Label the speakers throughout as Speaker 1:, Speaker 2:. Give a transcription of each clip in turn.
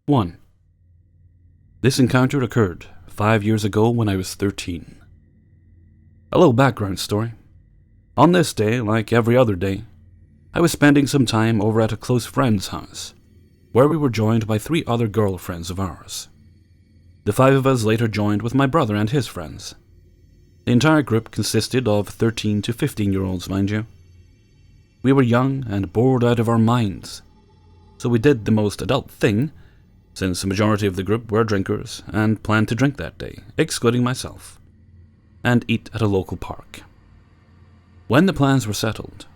Speaker 1: 1. This encounter occurred 5 years ago when I was 13. A little background story. On this day, like every other day, I was spending some time over at a close friend's house, where we were joined by 3 other girlfriends of ours. The 5 of us later joined with my brother and his friends. The entire group consisted of 13 to 15-year-olds, mind you. We were young and bored out of our minds, so we did the most adult thing, since the majority of the group were drinkers and planned to drink that day, excluding myself, and eat at a local park. When the plans were settled,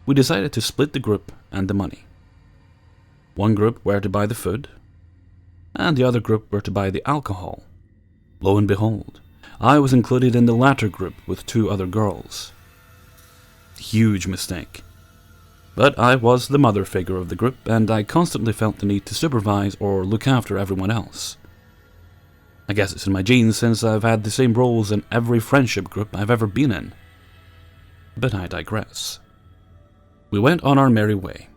Speaker 1: we decided to split the group and the money. One group were to buy the food, and the other group were to buy the alcohol. Lo and behold, I was included in the latter group with 2 other girls. Huge mistake. But I was the mother figure of the group, and I constantly felt the need to supervise or look after everyone else. I guess it's in my genes since I've had the same roles in every friendship group I've ever been in. But I digress. We went on our merry way,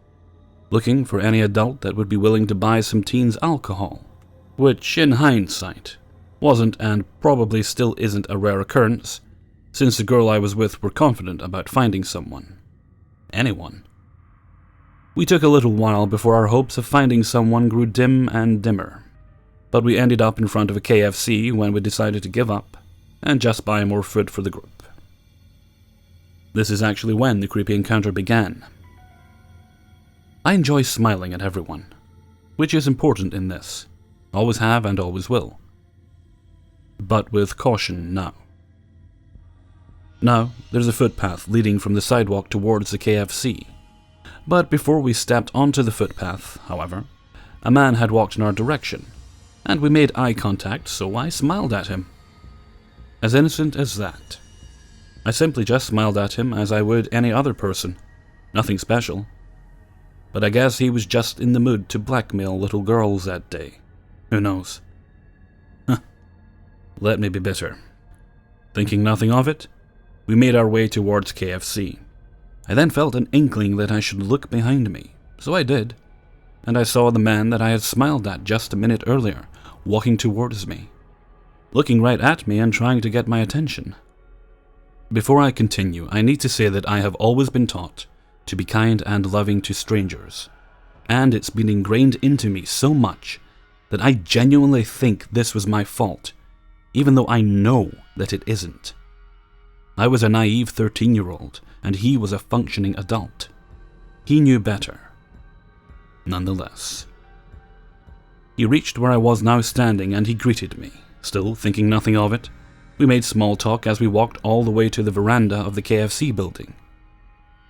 Speaker 1: looking for any adult that would be willing to buy some teens alcohol, which, in hindsight, wasn't and probably still isn't a rare occurrence, since the girl I was with were confident about finding someone. Anyone. We took a little while before our hopes of finding someone grew dim and dimmer, but we ended up in front of a KFC when we decided to give up and just buy more food for the group. This is actually when the creepy encounter began. I enjoy smiling at everyone, which is important in this, always have and always will. But with caution now. Now, there's a footpath leading from the sidewalk towards the KFC. But before we stepped onto the footpath, however, a man had walked in our direction, and we made eye contact, so I smiled at him. As innocent as that. I simply just smiled at him as I would any other person. Nothing special. But I guess he was just in the mood to blackmail little girls that day. Who knows? Let me be bitter. Thinking nothing of it, we made our way towards KFC. I then felt an inkling that I should look behind me, so I did, and I saw the man that I had smiled at just a minute earlier, walking towards me, looking right at me and trying to get my attention. Before I continue, I need to say that I have always been taught to be kind and loving to strangers, and it's been ingrained into me so much that I genuinely think this was my fault, even though I know that it isn't. I was a naive 13-year-old, and he was a functioning adult. He knew better. Nonetheless. He reached where I was now standing, and he greeted me, still thinking nothing of it. We made small talk as we walked all the way to the veranda of the KFC building.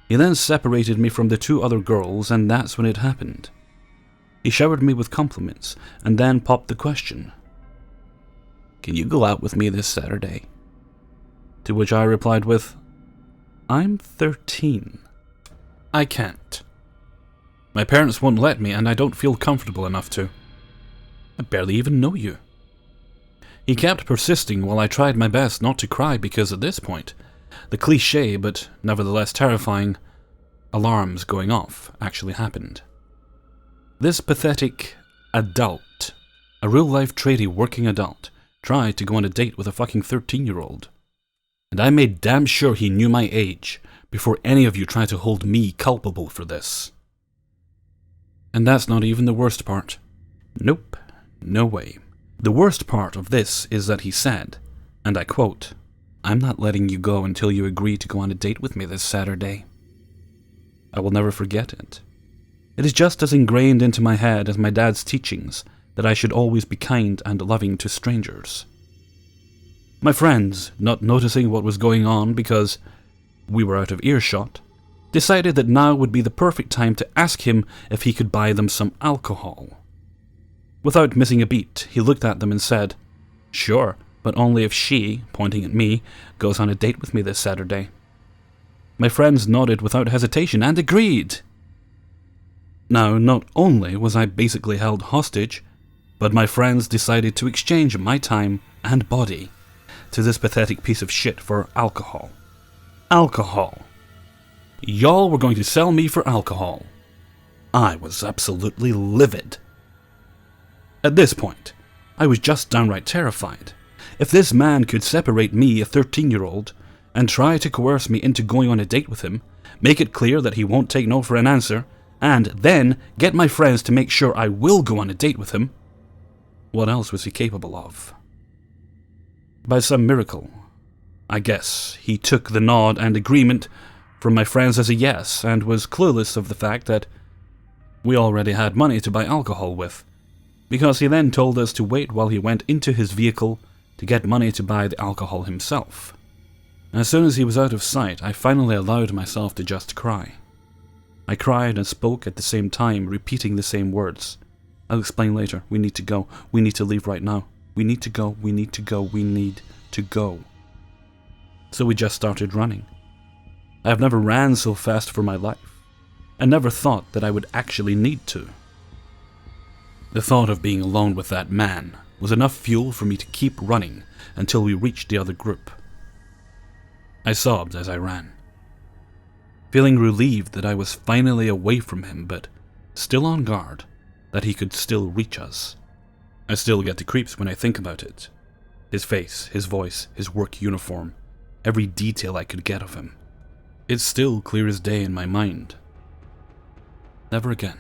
Speaker 1: He then separated me from the 2 other girls, and that's when it happened. He showered me with compliments, and then popped the question, "Can you go out with me this Saturday?" To which I replied with, "I'm 13. I can't. My parents won't let me, and I don't feel comfortable enough to. I barely even know you." He kept persisting while I tried my best not to cry because at this point, the cliché but nevertheless terrifying alarms going off actually happened. This pathetic adult, a real-life tradie working adult, tried to go on a date with a fucking 13-year-old. And I made damn sure he knew my age before any of you tried to hold me culpable for this. And that's not even the worst part. Nope, no way. The worst part of this is that he said, and I quote, "I'm not letting you go until you agree to go on a date with me this Saturday." I will never forget it. It is just as ingrained into my head as my dad's teachings that I should always be kind and loving to strangers. My friends, not noticing what was going on because we were out of earshot, decided that now would be the perfect time to ask him if he could buy them some alcohol. Without missing a beat, he looked at them and said, "Sure, but only if she," pointing at me, "goes on a date with me this Saturday." My friends nodded without hesitation and agreed. Now, not only was I basically held hostage, but my friends decided to exchange my time and body to this pathetic piece of shit for alcohol. Alcohol. Y'all were going to sell me for alcohol. I was absolutely livid. At this point, I was just downright terrified. If this man could separate me, a 13-year-old, and try to coerce me into going on a date with him, make it clear that he won't take no for an answer, and then get my friends to make sure I will go on a date with him, what else was he capable of? By some miracle, I guess, he took the nod and agreement from my friends as a yes, and was clueless of the fact that we already had money to buy alcohol with, because he then told us to wait while he went into his vehicle to get money to buy the alcohol himself. As soon as he was out of sight, I finally allowed myself to just cry. I cried and spoke at the same time, repeating the same words. I'll explain later. We need to go. We need to leave right now. We need to go. We need to go. We need to go. So we just started running. I have never ran so fast for my life, and never thought that I would actually need to. The thought of being alone with that man was enough fuel for me to keep running until we reached the other group. I sobbed as I ran, feeling relieved that I was finally away from him, but still on guard that he could still reach us. I still get the creeps when I think about it. His face, his voice, his work uniform, every detail I could get of him. It's still clear as day in my mind. Never again.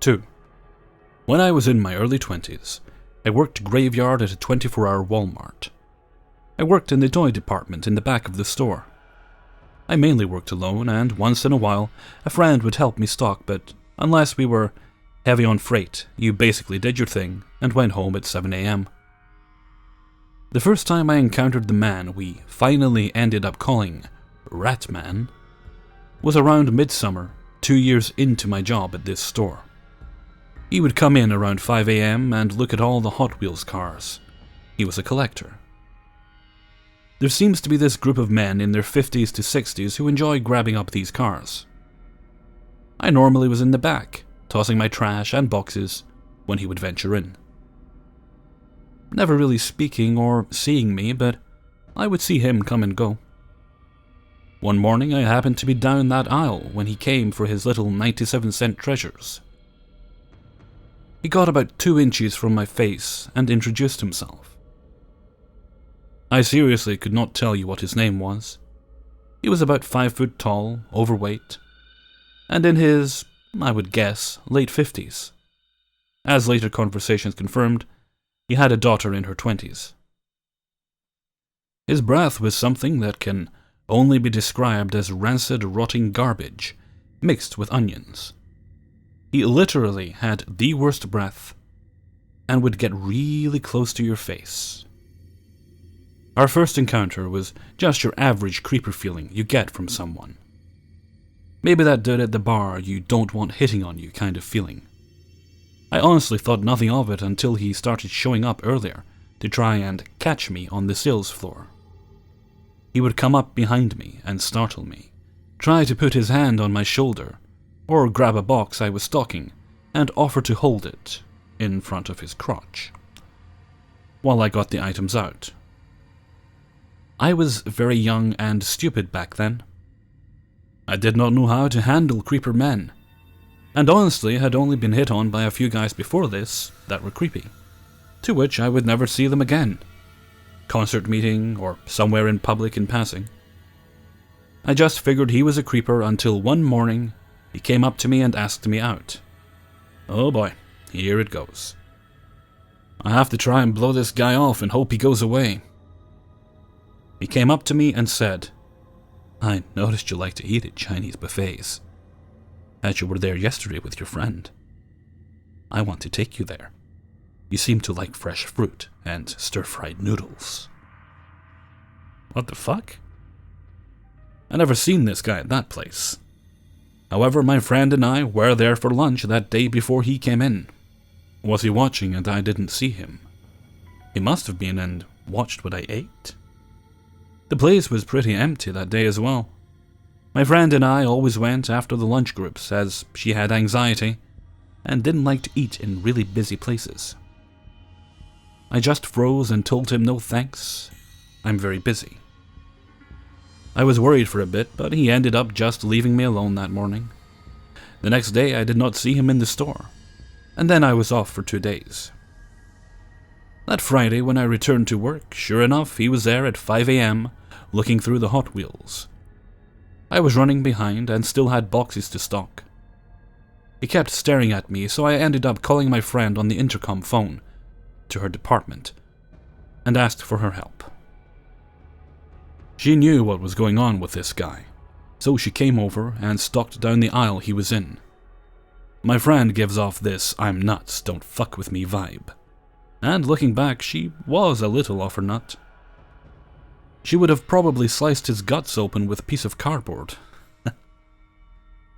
Speaker 1: 2. When I was in my early 20s, I worked graveyard at a 24-hour Walmart. I worked in the toy department in the back of the store. I mainly worked alone, and once in a while, a friend would help me stock, but unless we were heavy on freight, you basically did your thing and went home at 7 a.m. The first time I encountered the man we finally ended up calling Ratman was around midsummer, 2 years into my job at this store. He would come in around 5 a.m. and look at all the Hot Wheels cars. He was a collector. There seems to be this group of men in their 50s to 60s who enjoy grabbing up these cars. I normally was in the back, tossing my trash and boxes when he would venture in. Never really speaking or seeing me, but I would see him come and go. One morning I happened to be down that aisle when he came for his little 97-cent treasures. He got about 2 inches from my face and introduced himself. I seriously could not tell you what his name was. He was about 5 foot tall, overweight, and in his, I would guess, late 50s. As later conversations confirmed, he had a daughter in her 20s. His breath was something that can only be described as rancid, rotting garbage mixed with onions. He literally had the worst breath and would get really close to your face. Our first encounter was just your average creeper feeling you get from someone. Maybe that dude at the bar you don't want hitting on you kind of feeling. I honestly thought nothing of it until he started showing up earlier to try and catch me on the sales floor. He would come up behind me and startle me, try to put his hand on my shoulder, or grab a box I was stocking and offer to hold it in front of his crotch while I got the items out. I was very young and stupid back then. I did not know how to handle creeper men, and honestly had only been hit on by a few guys before this that were creepy, to which I would never see them again, concert meeting or somewhere in public in passing. I just figured he was a creeper until one morning he came up to me and asked me out. Oh boy, here it goes. I have to try and blow this guy off and hope he goes away. He came up to me and said, I noticed you like to eat at Chinese buffets. As you were there yesterday with your friend. I want to take you there. You seem to like fresh fruit and stir-fried noodles. What the fuck? I never seen this guy at that place. However, my friend and I were there for lunch that day before he came in. Was he watching and I didn't see him? He must have been and watched what I ate. The place was pretty empty that day as well. My friend and I always went after the lunch groups as she had anxiety and didn't like to eat in really busy places. I just froze and told him no thanks, I'm very busy. I was worried for a bit, but he ended up just leaving me alone that morning. The next day I did not see him in the store. and then I was off for 2 days. That Friday, when I returned to work, sure enough, he was there at 5 a.m., looking through the Hot Wheels. I was running behind and still had boxes to stock. He kept staring at me, so I ended up calling my friend on the intercom phone to her department and asked for her help. She knew what was going on with this guy, so she came over and stalked down the aisle he was in. My friend gives off this "I'm nuts, don't fuck with me" vibe. And looking back, she was a little off her nut. She would have probably sliced his guts open with a piece of cardboard.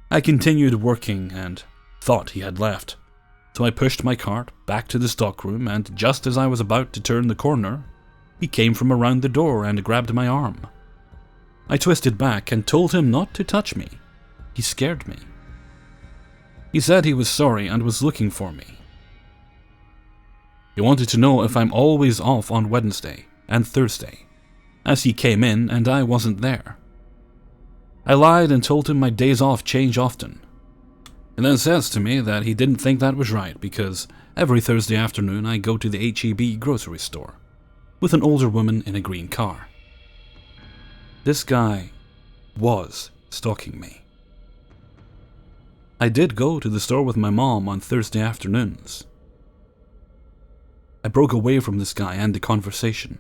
Speaker 1: I continued working and thought he had left, so I pushed my cart back to the stockroom, and just as I was about to turn the corner, he came from around the door and grabbed my arm. I twisted back and told him not to touch me. He scared me. He said he was sorry and was looking for me. He wanted to know if I'm always off on Wednesday and Thursday, as he came in and I wasn't there. I lied and told him my days off change often. He then says to me that he didn't think that was right because every Thursday afternoon I go to the H-E-B grocery store with an older woman in a green car. This guy was stalking me. I did go to the store with my mom on Thursday afternoons. I broke away from this guy and the conversation.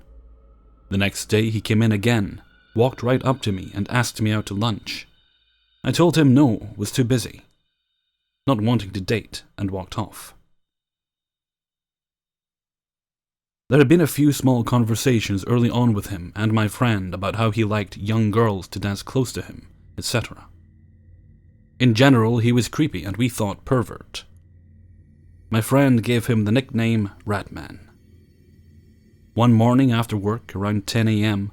Speaker 1: The next day he came in again, walked right up to me and asked me out to lunch. I told him no, was too busy, not wanting to date, and walked off. There had been a few small conversations early on with him and my friend about how he liked young girls to dance close to him, etc. In general, he was creepy and we thought pervert. My friend gave him the nickname Ratman. One morning after work, around 10 a.m.,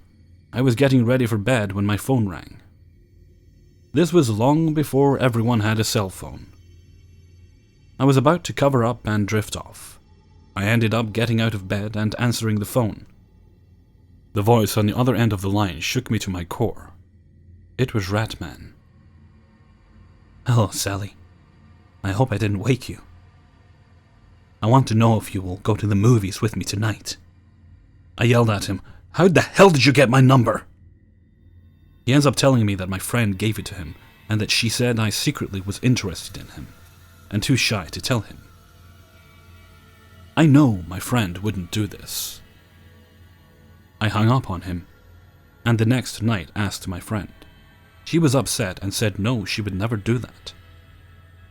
Speaker 1: I was getting ready for bed when my phone rang. This was long before everyone had a cell phone. I was about to cover up and drift off. I ended up getting out of bed and answering the phone. The voice on the other end of the line shook me to my core. It was Ratman. "Hello, Sally. I hope I didn't wake you. I want to know if you will go to the movies with me tonight." I yelled at him, "How the hell did you get my number?" He ends up telling me that my friend gave it to him and that she said I secretly was interested in him and too shy to tell him. I know my friend wouldn't do this. I hung up on him, and the next night asked my friend. She was upset and said no, she would never do that.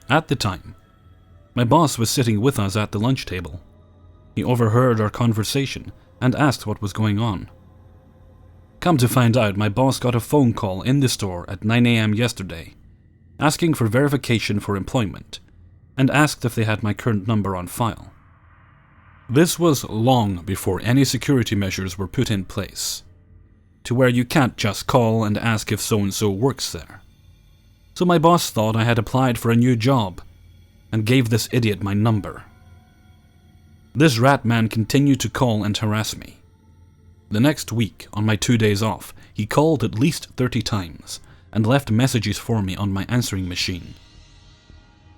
Speaker 1: At the time, my boss was sitting with us at the lunch table. He overheard our conversation and asked what was going on. Come to find out, my boss got a phone call in the store at 9 a.m. yesterday, asking for verification for employment, and asked if they had my current number on file. This was long before any security measures were put in place, to where you can't just call and ask if so-and-so works there. So my boss thought I had applied for a new job, and gave this idiot my number. This rat man continued to call and harass me. The next week, on my 2 days off, he called at least 30 times, and left messages for me on my answering machine.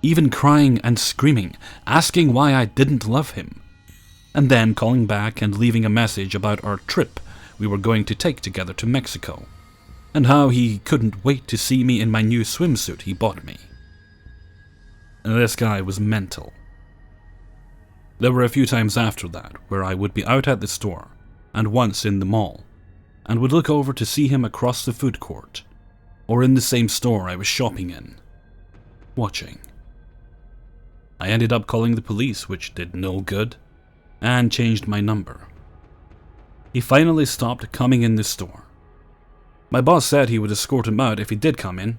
Speaker 1: Even crying and screaming, asking why I didn't love him, and then calling back and leaving a message about our trip we were going to take together to Mexico, and how he couldn't wait to see me in my new swimsuit he bought me. This guy was mental. There were a few times after that where I would be out at the store, and once in the mall, and would look over to see him across the food court, or in the same store I was shopping in, watching. I ended up calling the police, which did no good, and changed my number. He finally stopped coming in the store. My boss said he would escort him out if he did come in,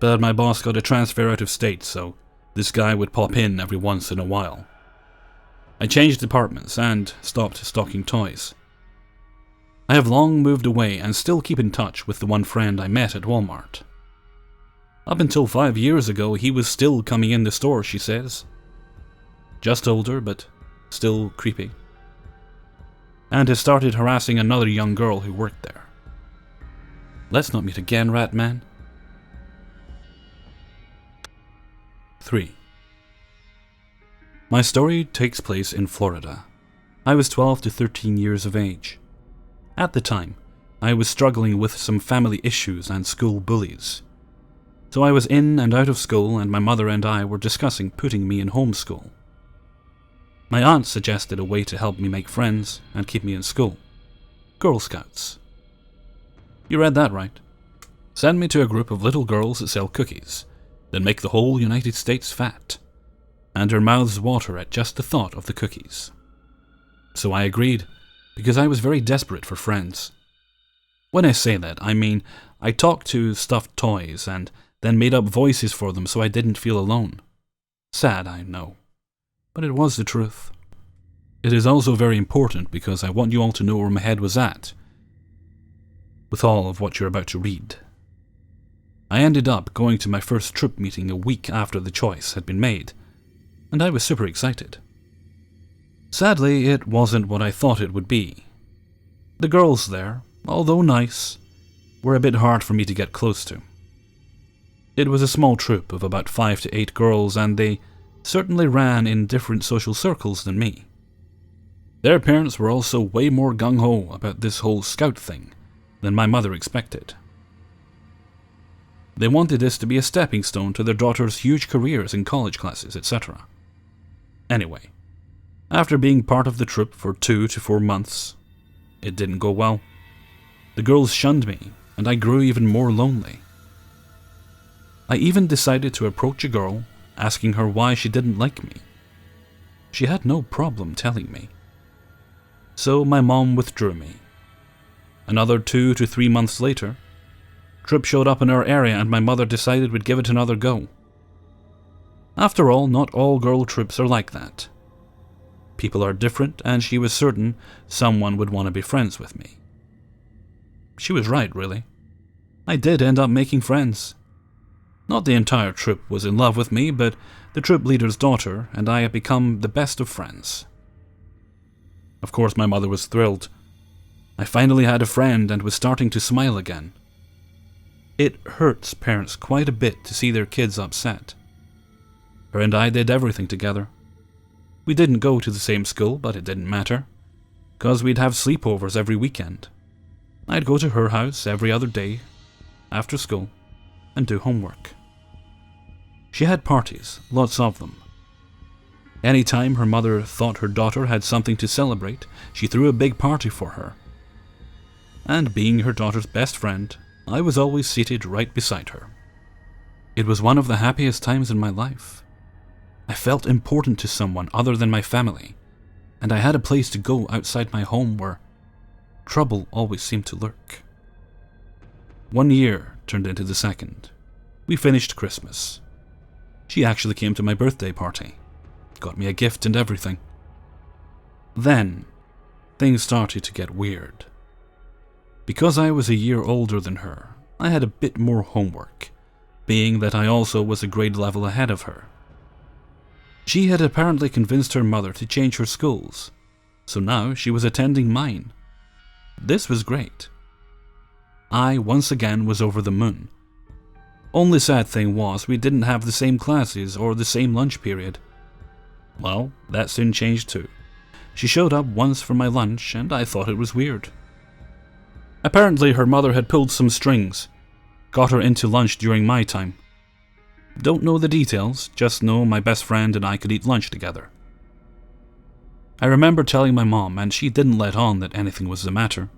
Speaker 1: but my boss got a transfer out of state, so this guy would pop in every once in a while. I changed departments and stopped stocking toys. I have long moved away and still keep in touch with the one friend I met at Walmart. Up until 5 years ago, he was still coming in the store, she says. Just older, but still creepy. And has started harassing another young girl who worked there. Let's not meet again, Ratman. 3. My story takes place in Florida. I was 12 to 13 years of age. At the time, I was struggling with some family issues and school bullies. So I was in and out of school, and my mother and I were discussing putting me in homeschool. My aunt suggested a way to help me make friends and keep me in school. Girl Scouts. You read that right. Send me to a group of little girls that sell cookies, that make the whole United States fat, and her mouths water at just the thought of the cookies. So I agreed, because I was very desperate for friends. When I say that, I mean I talked to stuffed toys and then made up voices for them so I didn't feel alone. Sad, I know, but it was the truth. It is also very important because I want you all to know where my head was at with all of what you're about to read. I ended up going to my first troop meeting a week after the choice had been made, and I was super excited. Sadly, it wasn't what I thought it would be. The girls there, although nice, were a bit hard for me to get close to. It was a small troop of about 5 to 8 girls, and they certainly ran in different social circles than me. Their parents were also way more gung-ho about this whole scout thing than my mother expected. They wanted this to be a stepping stone to their daughters' huge careers in college classes, etc. Anyway, after being part of the troop for 2 to 4 months, it didn't go well. The girls shunned me, and I grew even more lonely. I even decided to approach a girl, asking her why she didn't like me. She had no problem telling me. So my mom withdrew me. Another 2 to 3 months later, troop showed up in our area and my mother decided we'd give it another go. After all, not all girl troops are like that. People are different, and she was certain someone would want to be friends with me. She was right, really. I did end up making friends. Not the entire troop was in love with me, but the troop leader's daughter and I had become the best of friends. Of course, my mother was thrilled. I finally had a friend and was starting to smile again. It hurts parents quite a bit to see their kids upset. Her and I did everything together. We didn't go to the same school, but it didn't matter, because we'd have sleepovers every weekend. I'd go to her house every other day, after school, and do homework. She had parties, lots of them. Any time her mother thought her daughter had something to celebrate, she threw a big party for her. And being her daughter's best friend, I was always seated right beside her. It was one of the happiest times in my life. I felt important to someone other than my family, and I had a place to go outside my home where trouble always seemed to lurk. 1 year turned into the second. We finished Christmas. She actually came to my birthday party, got me a gift and everything. Then, things started to get weird. Because I was a year older than her, I had a bit more homework, being that I also was a grade level ahead of her. She had apparently convinced her mother to change her schools, so now she was attending mine. This was great. I, once again, was over the moon. Only sad thing was we didn't have the same classes or the same lunch period. Well, that soon changed too. She showed up once for my lunch and I thought it was weird. Apparently her mother had pulled some strings, got her into lunch during my time. Don't know the details, just know my best friend and I could eat lunch together. I remember telling my mom, and she didn't let on that anything was the matter.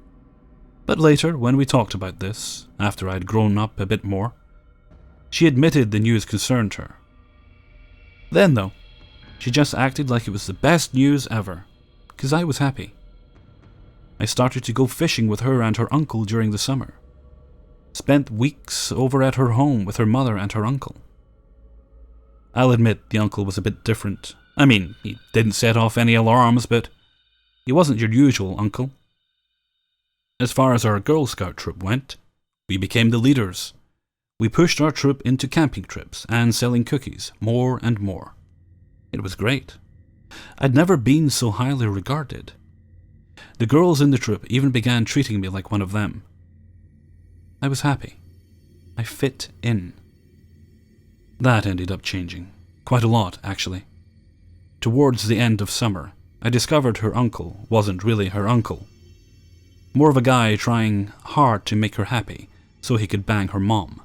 Speaker 1: But later, when we talked about this, after I'd grown up a bit more, she admitted the news concerned her. Then though, she just acted like it was the best news ever, because I was happy. I started to go fishing with her and her uncle during the summer. Spent weeks over at her home with her mother and her uncle. I'll admit the uncle was a bit different. I mean, he didn't set off any alarms, but he wasn't your usual uncle. As far as our Girl Scout troop went, we became the leaders. We pushed our troop into camping trips and selling cookies more and more. It was great. I'd never been so highly regarded. The girls in the troop even began treating me like one of them. I was happy. I fit in. That ended up changing. Quite a lot, actually. Towards the end of summer, I discovered her uncle wasn't really her uncle. More of a guy trying hard to make her happy so he could bang her mom.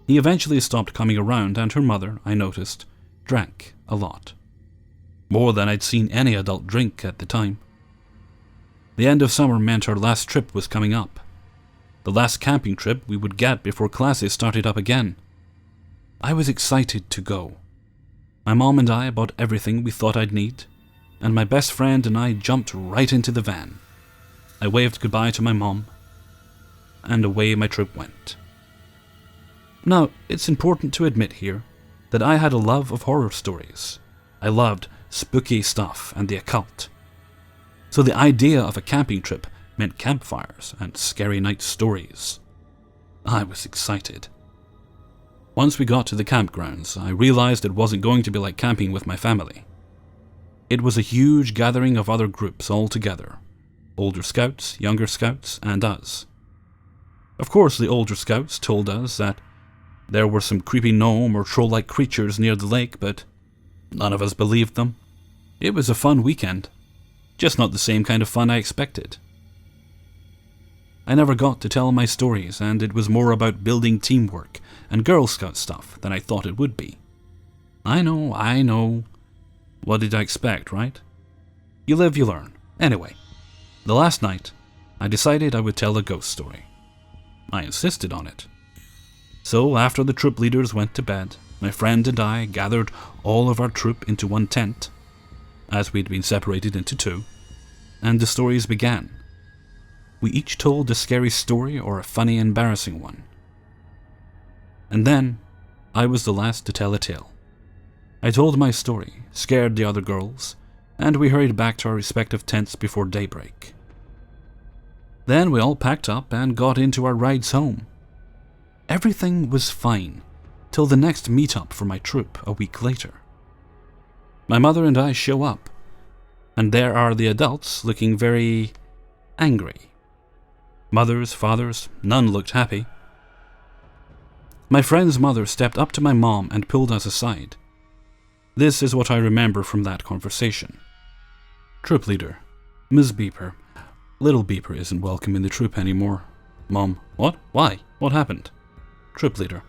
Speaker 1: He eventually stopped coming around, and her mother, I noticed, drank a lot. More than I'd seen any adult drink at the time. The end of summer meant our last trip was coming up. The last camping trip we would get before classes started up again. I was excited to go. My mom and I bought everything we thought I'd need, and my best friend and I jumped right into the van. I waved goodbye to my mom, and away my trip went. Now, it's important to admit here that I had a love of horror stories. I loved spooky stuff and the occult. So the idea of a camping trip meant campfires and scary night stories. I was excited. Once we got to the campgrounds, I realized it wasn't going to be like camping with my family. It was a huge gathering of other groups all together. Older scouts, younger scouts, and us. Of course, the older scouts told us that there were some creepy gnome or troll-like creatures near the lake, but none of us believed them. It was a fun weekend, just not the same kind of fun I expected. I never got to tell my stories, and it was more about building teamwork and Girl Scout stuff than I thought it would be. I know. What did I expect, right? You live, you learn. Anyway, the last night, I decided I would tell a ghost story. I insisted on it. So after the troop leaders went to bed, my friend and I gathered all of our troop into one tent, as we'd been separated into two, and the stories began. We each told a scary story or a funny, embarrassing one. And then, I was the last to tell a tale. I told my story, scared the other girls, and we hurried back to our respective tents before daybreak. Then we all packed up and got into our rides home. Everything was fine, till the next meetup for my troop a week later. My mother and I show up, and there are the adults looking very angry. Mothers, fathers, none looked happy. My friend's mother stepped up to my mom and pulled us aside. This is what I remember from that conversation. Troop leader, Ms. Beeper. Little Beeper isn't welcome in the troop anymore. Mom, what? Why? What happened? Troop leader,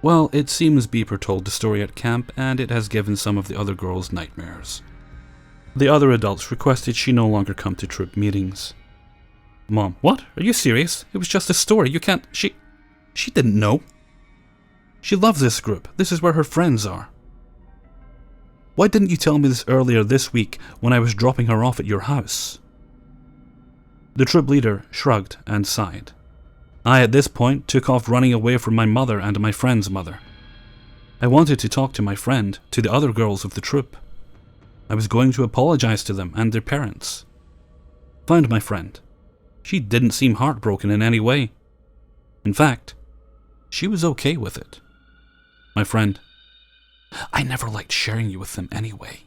Speaker 1: well, it seems Beeper told the story at camp, and it has given some of the other girls nightmares. The other adults requested she no longer come to troop meetings. Mom, what? Are you serious? It was just a story. You can't... She didn't know. She loves this group. This is where her friends are. Why didn't you tell me this earlier this week when I was dropping her off at your house? The troop leader shrugged and sighed. I, at this point, took off running away from my mother and my friend's mother. I wanted to talk to my friend, to the other girls of the troop. I was going to apologize to them and their parents. Found my friend. She didn't seem heartbroken in any way. In fact, she was okay with it. My friend, I never liked sharing you with them anyway.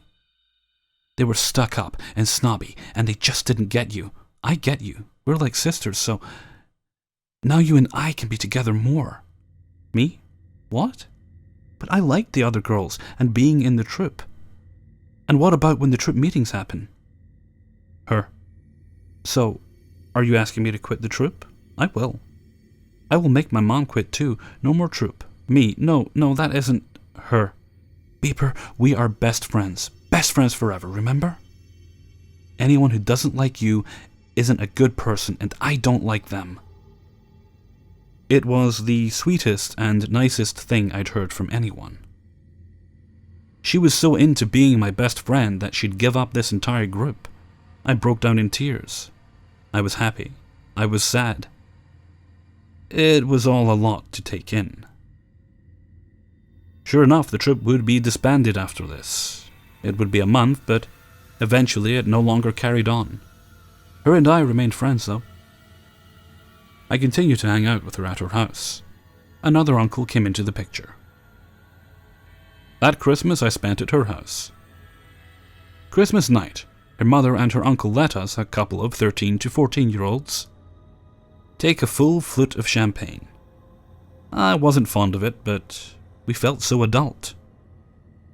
Speaker 1: They were stuck up and snobby, and they just didn't get you. I get you. We're like sisters, so now you and I can be together more. Me? What? But I liked the other girls and being in the troop. And what about when the troop meetings happen? Her. So, are you asking me to quit the troop? I will. I will make my mom quit too. No more troop. Me. No, that isn't her. Beeper, we are best friends. Best friends forever, remember? Anyone who doesn't like you isn't a good person, and I don't like them. It was the sweetest and nicest thing I'd heard from anyone. She was so into being my best friend that she'd give up this entire group. I broke down in tears. I was happy. I was sad. It was all a lot to take in. Sure enough, the troop would be disbanded after this. It would be a month, but eventually it no longer carried on. Her and I remained friends, though. I continued to hang out with her at her house. Another uncle came into the picture. That Christmas I spent at her house. Christmas night, her mother and her uncle let us, a couple of 13 to 14-year-olds, take a full flute of champagne. I wasn't fond of it, but we felt so adult.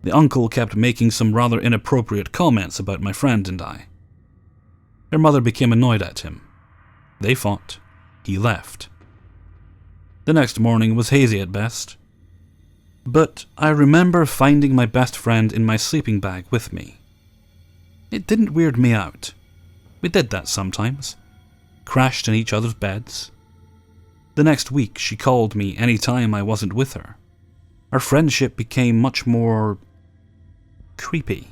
Speaker 1: The uncle kept making some rather inappropriate comments about my friend and I. Her mother became annoyed at him. They fought. He left. The next morning was hazy at best. But I remember finding my best friend in my sleeping bag with me. It didn't weird me out. We did that sometimes. Crashed in each other's beds. The next week she called me any time I wasn't with her. Our friendship became much more creepy.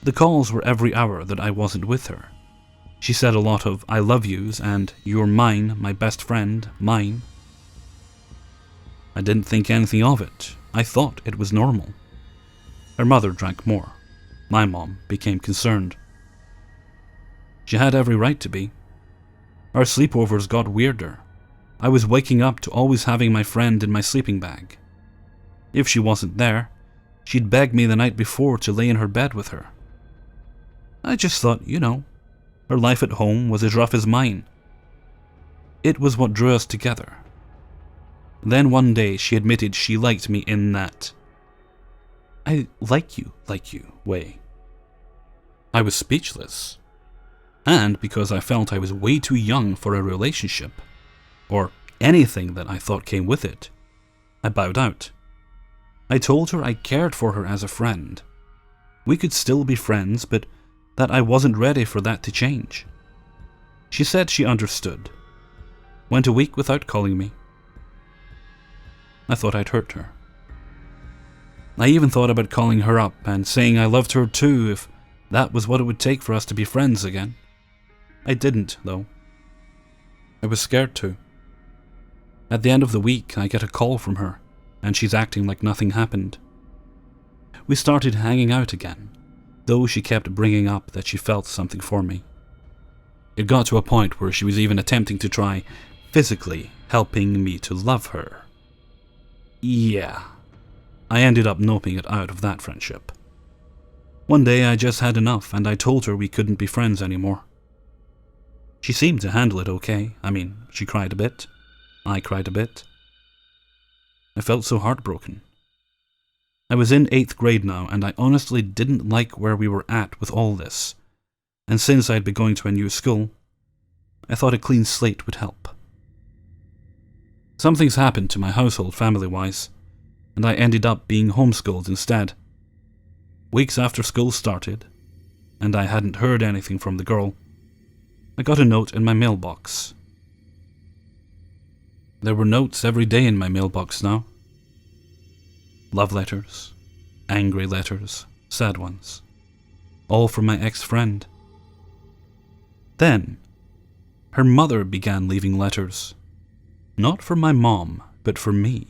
Speaker 1: The calls were every hour that I wasn't with her. She said a lot of "I love yous" and "you're mine, my best friend, mine." I didn't think anything of it. I thought it was normal. Her mother drank more. My mom became concerned. She had every right to be. Our sleepovers got weirder. I was waking up to always having my friend in my sleeping bag. If she wasn't there, she'd beg me the night before to lay in her bed with her. I just thought, her life at home was as rough as mine. It was what drew us together. Then one day she admitted she liked me in that "I like you way." I was speechless. And because I felt I was way too young for a relationship, or anything that I thought came with it, I bowed out. I told her I cared for her as a friend. We could still be friends, but that I wasn't ready for that to change. She said she understood. Went a week without calling me. I thought I'd hurt her. I even thought about calling her up and saying I loved her too if that was what it would take for us to be friends again. I didn't, though. I was scared to. At the end of the week, I get a call from her, and she's acting like nothing happened. We started hanging out again, though she kept bringing up that she felt something for me. It got to a point where she was even attempting to try physically helping me to love her. Yeah, I ended up noping it out of that friendship. One day I just had enough and I told her we couldn't be friends anymore. She seemed to handle it okay. She cried a bit. I cried a bit. I felt so heartbroken. I was in 8th grade now, and I honestly didn't like where we were at with all this. And since I'd be going to a new school, I thought a clean slate would help. Something's happened to my household family-wise, and I ended up being homeschooled instead. Weeks after school started, and I hadn't heard anything from the girl, I got a note in my mailbox. There were notes every day in my mailbox now. Love letters, angry letters, sad ones, all from my ex-friend. Then, her mother began leaving letters, not for my mom, but for me.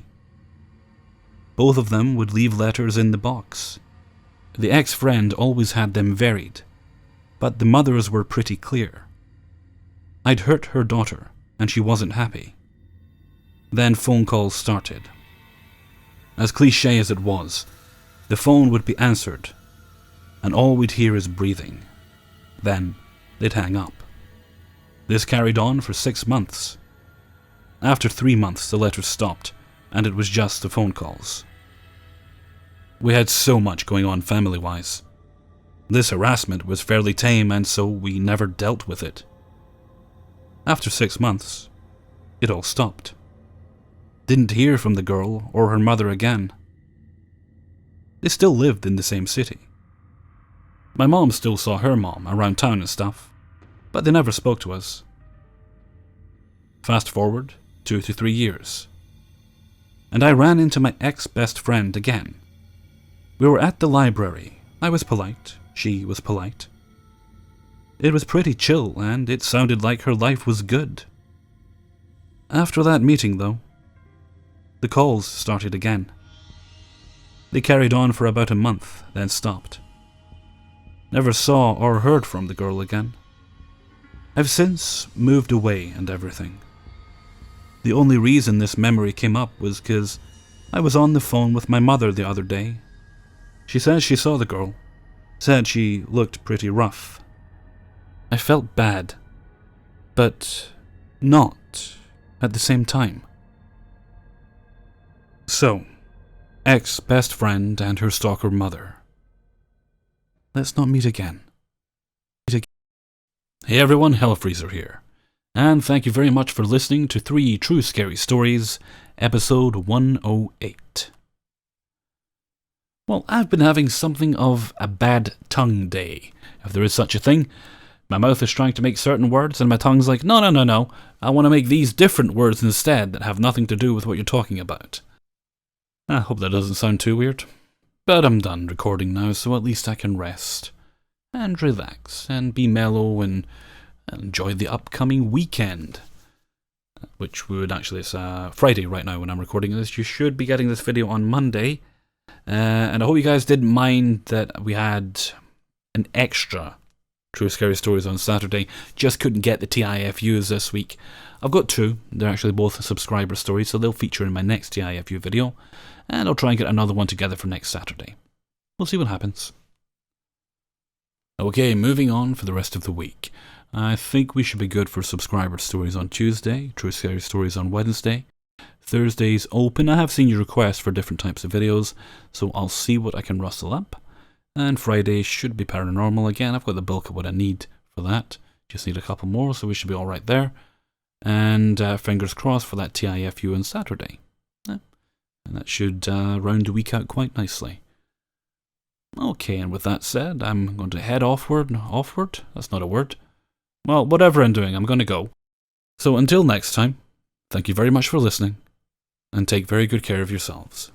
Speaker 1: Both of them would leave letters in the box. The ex-friend always had them varied, but the mother's were pretty clear. I'd hurt her daughter, and she wasn't happy. Then phone calls started. As cliché as it was, the phone would be answered, and all we'd hear is breathing. Then they'd hang up. This carried on for 6 months. After 3 months, the letters stopped, and it was just the phone calls. We had so much going on family-wise. This harassment was fairly tame, and so we never dealt with it. After 6 months, it all stopped. Didn't hear from the girl or her mother again. They still lived in the same city. My mom still saw her mom around town and stuff, but they never spoke to us. Fast forward 2 to 3 years, and I ran into my ex-best friend again. We were at the library. I was polite, she was polite. It was pretty chill, and it sounded like her life was good. After that meeting, though, the calls started again. They carried on for about a month, then stopped. Never saw or heard from the girl again. I've since moved away and everything. The only reason this memory came up was because I was on the phone with my mother the other day. She says she saw the girl, said she looked pretty rough. I felt bad, but not at the same time. So, ex-best friend and her stalker mother. Let's not meet again. Hey everyone, Hellfreezer here, and thank you very much for listening to 3 True Scary Stories, episode 108. Well, I've been having something of a bad tongue day, if there is such a thing. My mouth is trying to make certain words, and my tongue's like, no, I want to make these different words instead that have nothing to do with what you're talking about. I hope that doesn't sound too weird. But I'm done recording now, so at least I can rest and relax and be mellow and enjoy the upcoming weekend. Which would actually, it's Friday right now when I'm recording this. You should be getting this video on Monday. And I hope you guys didn't mind that we had an extra True Scary Stories on Saturday. Just couldn't get the TIFUs this week. I've got 2. They're actually both subscriber stories, so they'll feature in my next TIFU video. And I'll try and get another one together for next Saturday. We'll see what happens. Okay, moving on for the rest of the week. I think we should be good for subscriber stories on Tuesday, True Scary Stories on Wednesday. Thursday's open. I have seen your requests for different types of videos, so I'll see what I can rustle up. And Friday should be paranormal again. I've got the bulk of what I need for that. Just need a couple more, so we should be alright there. And fingers crossed for that TIFU on Saturday. And that should round the week out quite nicely. Okay, and with that said, I'm going to head offward? That's not a word. Well, whatever I'm doing, I'm going to go. So until next time, thank you very much for listening, and take very good care of yourselves.